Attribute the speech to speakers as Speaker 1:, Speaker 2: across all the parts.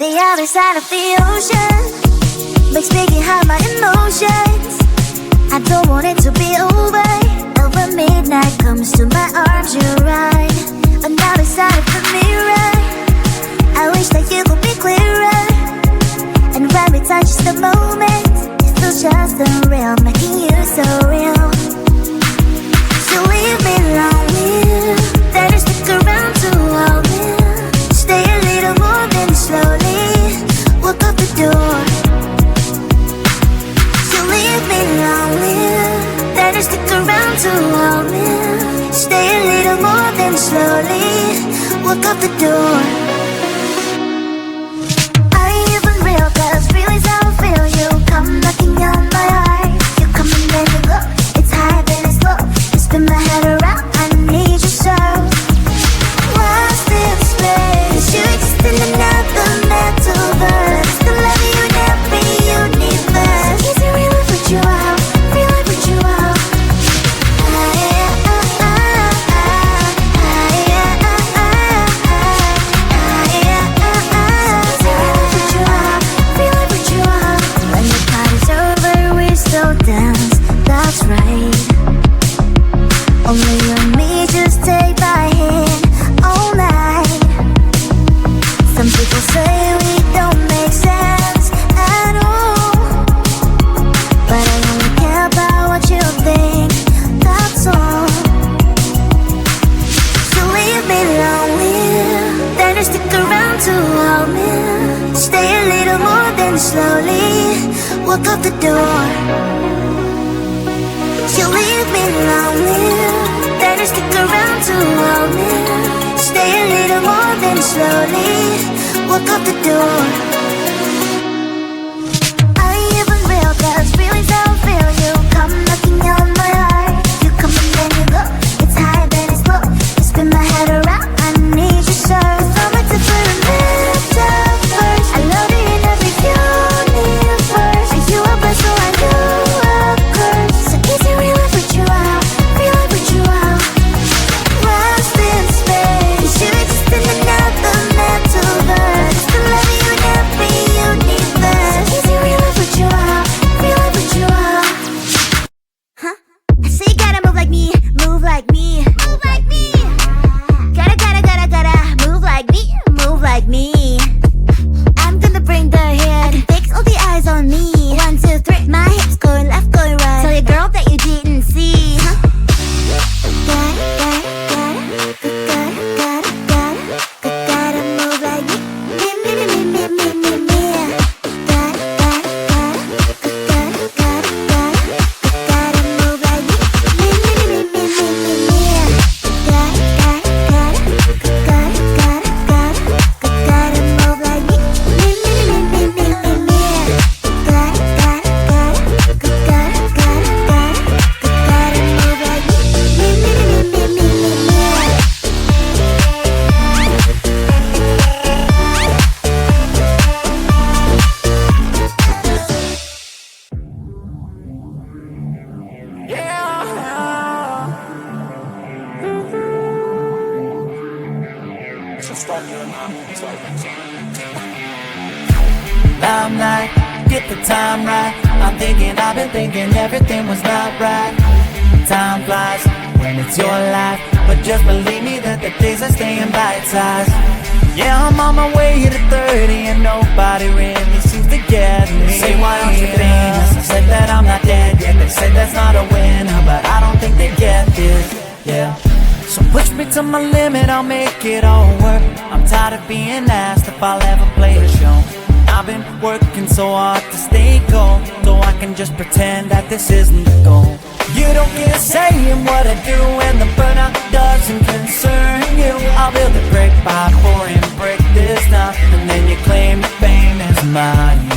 Speaker 1: The other side of the ocean makes me hide my emotions. I don't want it to be over. Over midnight comes to my arms, you're right. Another side of the mirror, I wish that you could be clearer. And when we touch the moment, it feels just unreal, making you so real. So leave me lonely, then you stick around to hold me. Stay a little more than slowly walk out the door. So leave me lonely, then you stick around to hold me. Stay a little more than slowly walk out the door. Are you even real? 'Cause feelings how I feel. You come knocking on my heart. You come and then you go. It's high then it's low. You spin my head around. I need you so. Lost in space. You exist in another mental verse. The love you in every universe. Is it real if you out? Real if you out? Dance, that's right. Only you and me, just take my hand all night. Some people say we don't make sense at all, but I only care about what you think, that's all. So leave me lonely, then you stick around to hold me. Stay a little more than slowly walk out the door. You leave me lonely, then you stick around to hold me. Stay a little more than slowly walk out the door. Are you even real? 'Cause feelings how I feel. You come knocking on my heart. You come and then you go. It's high then it's low. You spin my head around. I need you so. So much to put a metaphors. I love you in every universe. Are you a blessing so I know?
Speaker 2: Limelight, get the time right. I've been thinking everything was not right. Time flies when it's your life, but just believe me that the days are staying bite-sized. Yeah, I'm on my way to 30 and nobody really seems to get me. Say, why aren't you famous? I said that I'm not dead yet. They say that's not a winner, but I don't think they get this, yeah. So push me to my limit, I'll make it all work. I'm tired of being asked if I'll ever play a show. I've been working so hard to stay cold, so I can just pretend that this isn't the goal. You don't get a say in what I do, and the burnout doesn't concern you. I'll build a brick by pouring brick this time, and then you claim the fame is mine.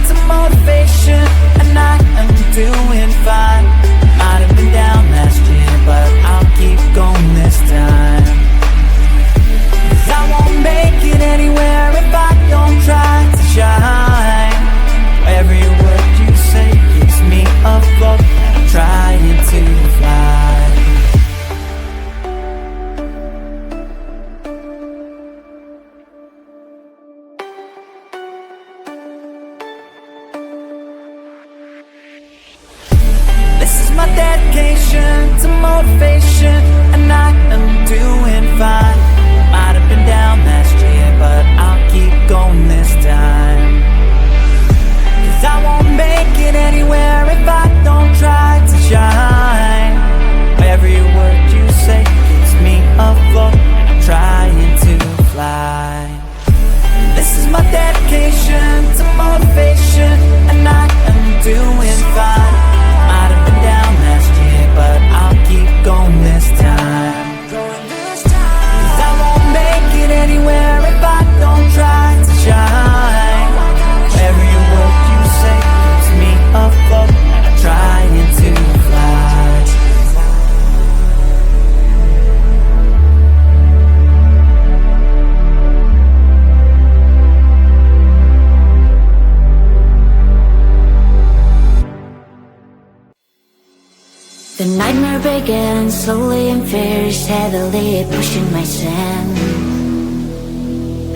Speaker 2: To motivation doing fine. Might have been down last year, but I'll keep going this time. 'Cause I won't make it anywhere if I don't try to shine. Every word you say keeps me afloat, trying to fly. This is my dedication to motivation, and I am doing fine. Might have been down last year, but I'll keep going this time. 'Cause I won't make it anywhere if I don't try to shine. Every word you say keeps me afloat, trying to fly. This is my dedication to motivation, and I am doing fine. Might have been down last year, but I'll keep going this time. 'Cause I won't make it anywhere if I don't try to shine. Every word you say keeps me afloat, trying to fly.
Speaker 1: The nightmare began slowly and fierce, heavily pushing my sin.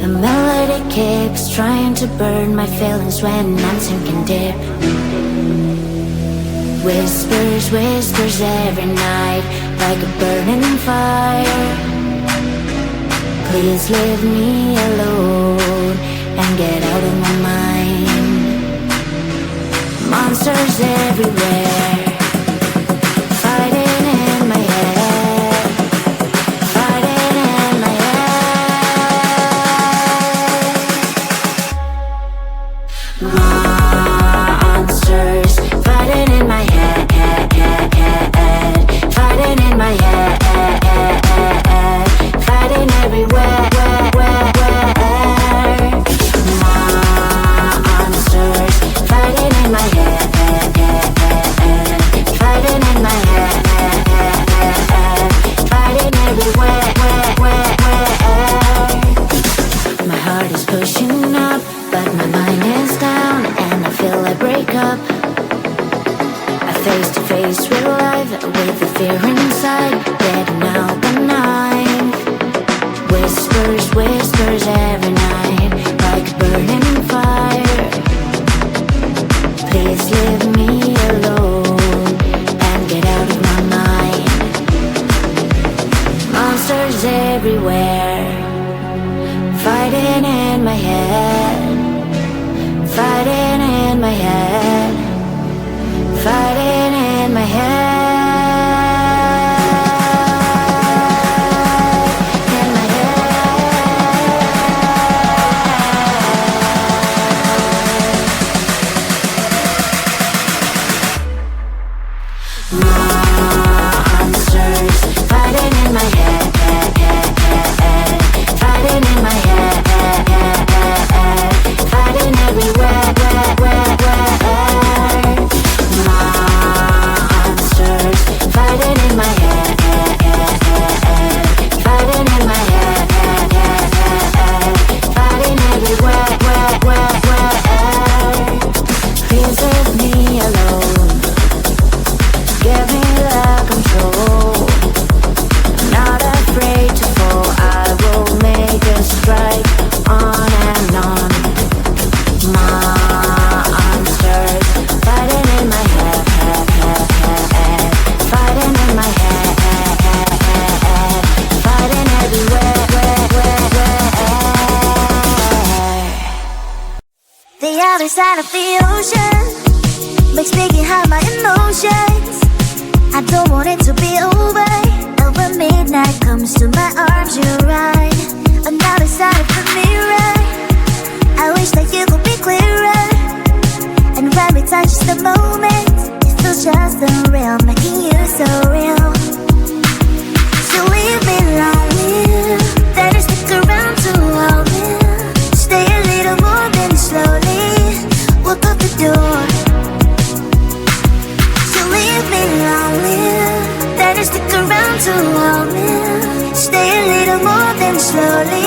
Speaker 1: The melody keeps trying to burn my feelings when I'm sinking deep. Whispers, whispers every night, like a burning fire. Please leave me alone and get out of my mind. Monsters everywhere, fighting in my head, fighting in my head. Monsters fighting in my head, fighting in my head, fighting everywhere. Monsters fighting in my head, fighting in my head, fighting everywhere. My heart is pushing up, but my mind is down, and I feel I break up. I face to face real life with the fear inside, getting out the night. Whispers, whispers every night, like a burning fire. Please leave me alone and get out of my mind. Monsters everywhere, fighting in my head, fighting in my head, fighting in my head. Monsters fighting in my head, fighting in my head, fighting everywhere. Monsters fighting in my head, fighting in my head, fighting everywhere. Please leave me alone, give me the control. I'm not afraid to fall, I will make a strike on and on. Monsters fighting in my head, fighting in my head, fighting everywhere. The other side of the ocean makes me get high my emotions. I don't want it to be over. Over midnight comes to my arms, you're right. Another side of the mirror, I wish that you could be clearer. And when we touch the moment, it feels just unreal, making you so real. So leave me lonely, then stick around to hold me. Stay a little more, then slowly walk out the door. around to hold me. Stay a little more, then slowly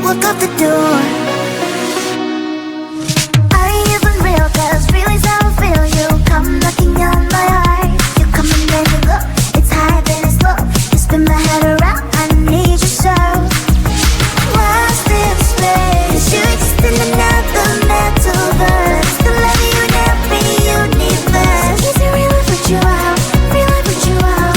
Speaker 1: walk out the door. Are you even real? 'Cause feelings I feel you come knocking on my heart. You come and then you go. It's high, then it's low. You spin my head around. I need you so. What's this place? You exist in another metaverse. The love you never universe. Is it real if what you are? Real if what you are?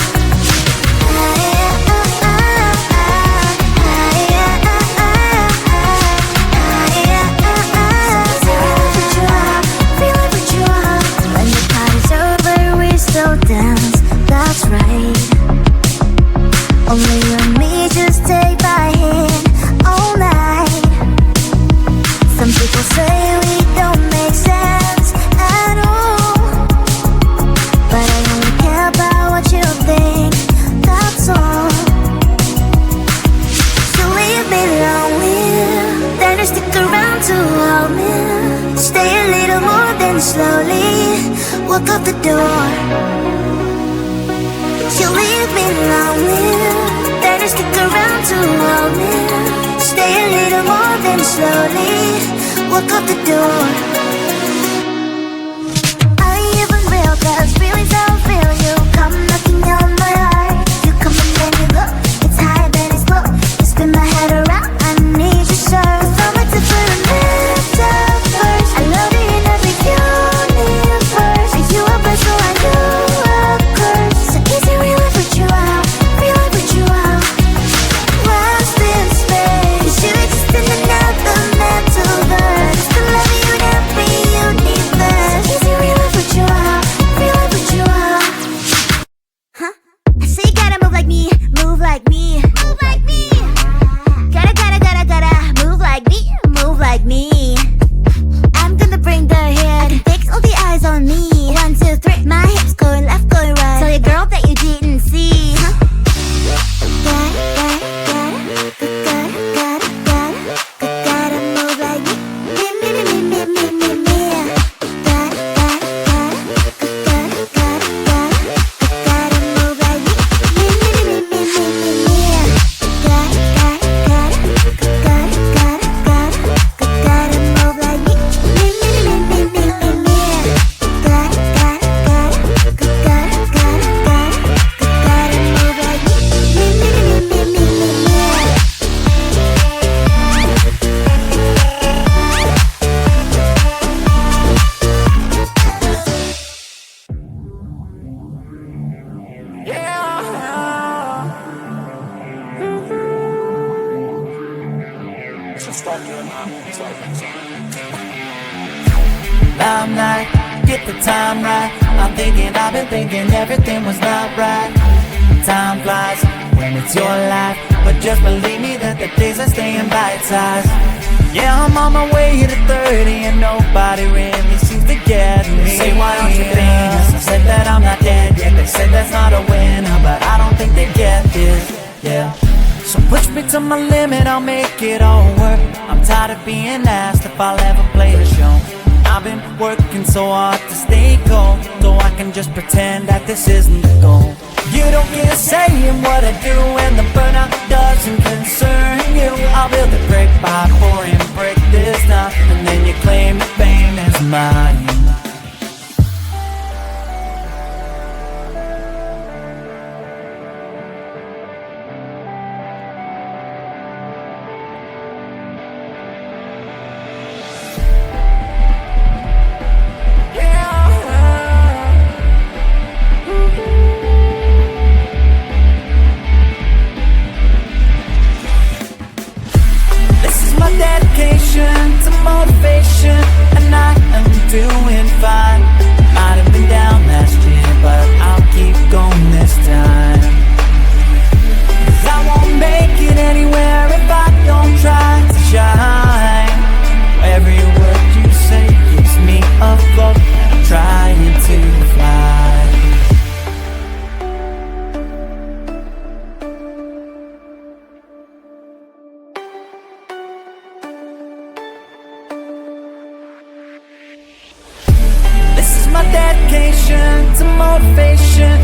Speaker 1: When the party's over, we still dance. That's right. Only you and me just take my hand all night. Some people say we don't make sense at all, but I only care about what you think, that's all. So leave me lonely, then you stick around to hold me. Stay a little more, then slowly walk out the door. You leave me lonely, then you stick around to hold me. Stay a little more, then slowly walk out the door. Are you even real? 'Cause feelings I feel you come knocking on my heart. You come and then you go. It's high, then it's low. You spin my head around. I need you so. So much to put a metaverse. I love you in every universe. Are you a blessing or are you a curse? So is it real if what you are? Real if what you are? What's this space? You exist in another metaverse. The love you never universe. Is it real if what you are? Real if what you are? Huh? I say you gotta move like me, move like me, move like me. Gotta move like me, move like me. I'm gonna bring the head. I can fix all the eyes on me. 1, 2, 3. My hips going left, going right. Tell your girl that you didn't see. Huh? Gotta move like me. Me. Gotta move like me.
Speaker 2: Limelight, get the time right. I've been thinking everything was not right. Time flies when it's your life, but just believe me that the days are staying bite-sized. Yeah, I'm on my way to 30 and nobody really seems to get me. They say, why aren't you famous? I said that I'm not dead yet. They said that's not a winner, but I don't think they get this. Yeah. So push me to my limit, I'll make it all work. I'm tired of being asked if I'll ever play the show. I've been working so hard to stay cold, so I can just pretend that this isn't the goal. You don't get a say in what I do, and the burnout doesn't concern you. I'll build a brick by pouring brick this time, and then you claim the fame is mine. To motivation, and I am doing fine. Might have been down last year, but I'll keep going this time. 'Cause I won't make it anywhere if I don't try to shine. Every word you say keeps me afloat, trying to fly. My dedication to motivation,